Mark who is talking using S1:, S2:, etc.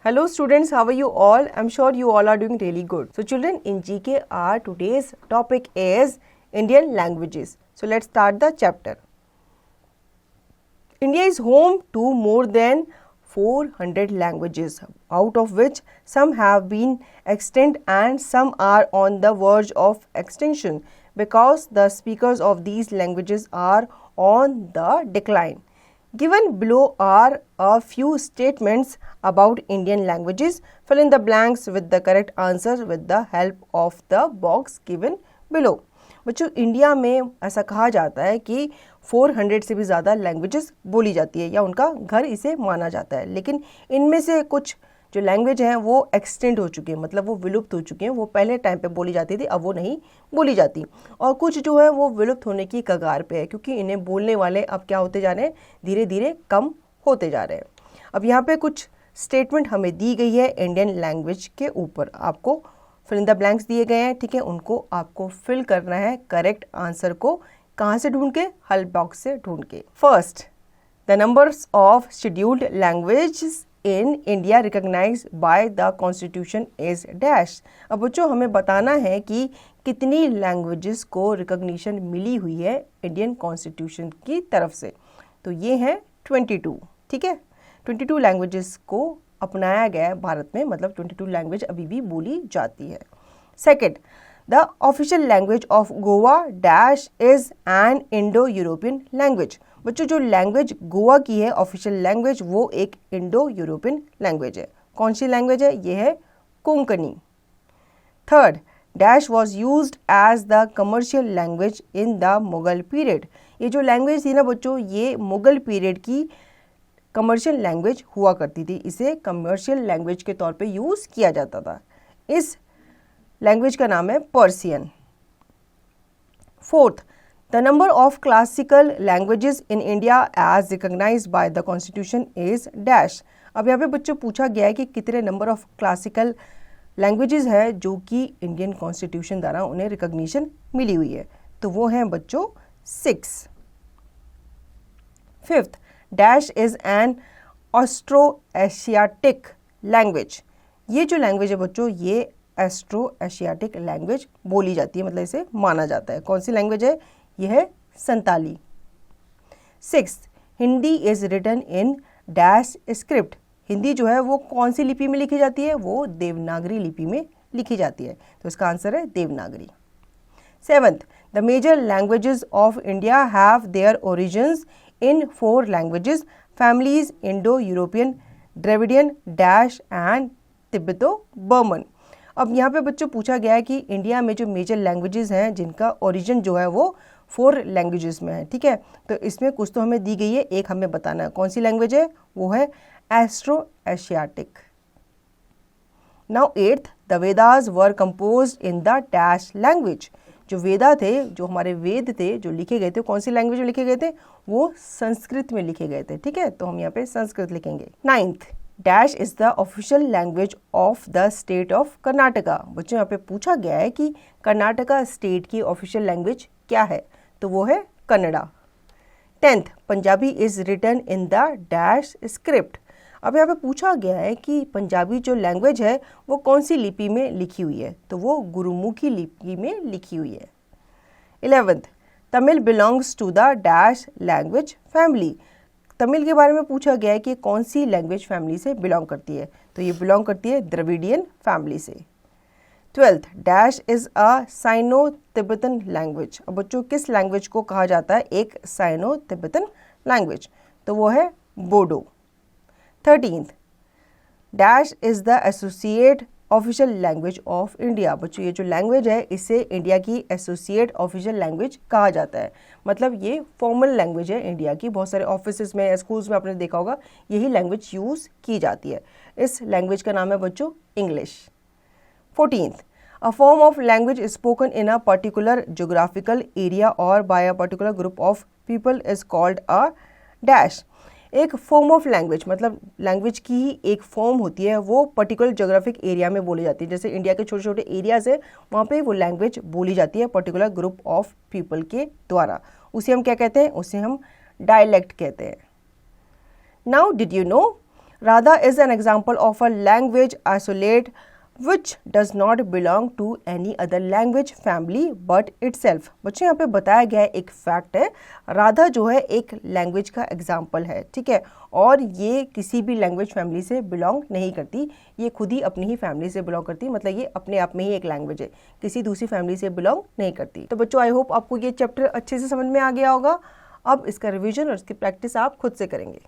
S1: Hello students, how are you all? I'm sure you all are doing really good. So children, in GK our today's topic is Indian languages. So let's start the chapter. India is home to more than 400 languages, out of which some have been extinct and some are on the verge of extinction because the speakers of these languages are on the decline. Given below are a few statements about Indian languages. Fill in the blanks with the correct answer with the help of the box given below. बच्चों, India में ऐसा कहा जाता है कि 400 से भी ज़्यादा लैंग्वेजेस बोली जाती है या उनका घर इसे माना जाता है, लेकिन इनमें से कुछ जो लैंग्वेज हैं वो एक्सटेंड हो चुके हैं, मतलब वो विलुप्त हो चुके हैं। वो पहले टाइम पे बोली जाती थी, अब वो नहीं बोली जाती, और कुछ जो है वो विलुप्त होने की कगार पे है क्योंकि इन्हें बोलने वाले अब क्या होते जा रहे हैं, धीरे धीरे कम होते जा रहे हैं। अब यहाँ पे कुछ स्टेटमेंट हमें दी गई है इंडियन लैंग्वेज के ऊपर, आपको फिल इन द ब्लैंक्स दिए गए हैं, ठीक है, उनको आपको फिल करना है करेक्ट आंसर को। कहाँ से ढूंढ के? हेल्प बॉक्स से ढूंढ के। First, the numbers of scheduled languages in India recognised by the constitution is dash. अब बच्चों हमें बताना है कि कितनी लैंग्वेजेस को रिकॉग्निशन मिली हुई है इंडियन कॉन्स्टिट्यूशन की तरफ से। तो ये हैं 22, ठीक है, 22 लैंग्वेजेस को अपनाया गया है भारत में, मतलब 22 लैंग्वेज अभी भी बोली जाती है। Second, the official language of Goa dash is an Indo European language. बच्चों जो लैंग्वेज गोवा की है ऑफिशियल लैंग्वेज, वो एक इंडो यूरोपियन लैंग्वेज है। कौन सी लैंग्वेज है? ये है Konkani. Third, dash was used as the commercial language in the Mughal period. ये जो लैंग्वेज थी ना बच्चों, ये मुगल पीरियड की कमर्शियल लैंग्वेज हुआ करती थी, इसे कमर्शियल लैंग्वेज के तौर पे यूज़ किया जाता था। इस लैंग्वेज का नाम है Persian. Fourth, the number of classical languages in India as recognised by the constitution is dash. अब यहाँ पे बच्चों पूछा गया है कि कितने नंबर ऑफ क्लासिकल लैंग्वेजेस है जो कि इंडियन कॉन्स्टिट्यूशन द्वारा उन्हें रिकॉग्निशन मिली हुई है, तो वो हैं बच्चों 6। Fifth, dash is an Austro Asiatic language. ये जो लैंग्वेज है बच्चों, ये एस्ट्रो एशियाटिक लैंग्वेज बोली जाती है, मतलब इसे माना जाता है। कौन सी लैंग्वेज है? यह है Santali. Sixth, Hindi is written in dash script. Hindi जो है वो कौन सी लिपि में लिखी जाती है? वो देवनागरी लिपि में लिखी जाती है, तो इसका आंसर है Devanagari. Seventh, the major languages of India have their origins in 4 languages families Indo-European, Dravidian, Dash and Tibeto-Burman। अब यहाँ पे बच्चों पूछा गया है कि इंडिया में जो मेजर लैंग्वेजेस हैं जिनका ओरिजिन जो है वो 4 लैंग्वेजेस में है, ठीक है, तो इसमें कुछ तो हमें दी गई है, एक हमें बताना है कौन सी लैंग्वेज है, वो है astro Asiatic. Now eighth, the Vedas were composed in the dash language. जो वेदा थे, जो हमारे वेद थे जो लिखे गए थे, कौन सी लैंग्वेज में लिखे गए थे? वो संस्कृत में लिखे गए थे, ठीक है, तो हम यहाँ पे संस्कृत लिखेंगे। Ninth, dash is the official language of the state of Karnataka. बच्चों यहाँ पे पूछा गया है कि कर्नाटका स्टेट की ऑफिशियल लैंग्वेज क्या है, तो वो है Kannada. Tenth, Punjabi is written in the dash script. अब यहाँ पे पूछा गया है कि पंजाबी जो लैंग्वेज है वो कौन सी लिपि में लिखी हुई है, तो वो गुरुमुखी लिपि में लिखी हुई है। 11th, Tamil belongs to the dash language family. Tamil के बारे में पूछा गया है कि कौन सी लैंग्वेज फैमिली से बिलोंग करती है, तो ये बिलोंग करती है द्रविडियन फैमिली से। 12th, dash is a Sino Tibetan language. अब बच्चों किस लैंग्वेज को कहा जाता है एक साइनो तिब्बतन लैंग्वेज, तो वो है Bodo. 13th, dash is the associate official language of India. बच्चों ये जो लैंग्वेज है इसे इंडिया की एसोसिएट ऑफिशियल लैंग्वेज कहा जाता है, मतलब ये फॉर्मल लैंग्वेज है इंडिया की। बहुत सारे ऑफिस में या स्कूल्स में आपने देखा होगा यही लैंग्वेज यूज़ की जाती है। इस लैंग्वेज का नाम है बच्चों English. 14th, a form of language spoken in a particular geographical area और by a particular group of people is called a dash. एक फॉर्म ऑफ लैंग्वेज, मतलब लैंग्वेज की ही एक फॉर्म होती है, वो पर्टिकुलर जोग्राफिक एरिया में बोली जाती है। जैसे इंडिया के छोटे छोटे एरियाज है, वहाँ पे वो लैंग्वेज बोली जाती है पर्टिकुलर ग्रुप ऑफ पीपल के द्वारा। उसे हम क्या कहते हैं? उसे हम डायलेक्ट कहते हैं। Now did you know Radha is an example of a language isolate which does not belong to any other language family but itself. बच्चों यहाँ पे बताया गया है, एक फैक्ट है, राधा जो है एक लैंग्वेज का एग्जाम्पल है, ठीक है, और ये किसी भी लैंग्वेज फैमिली से बिलोंग नहीं करती, ये खुद ही अपनी ही फैमिली से बिलोंग करती है, मतलब ये अपने आप में ही एक लैंग्वेज है, किसी दूसरी फैमिली से बिलोंग नहीं करती। तो बच्चों आई होप आपको ये चैप्टर अच्छे से समझ में आ गया होगा। अब इसका रिवीजन और इसकी प्रैक्टिस आप खुद से करेंगे।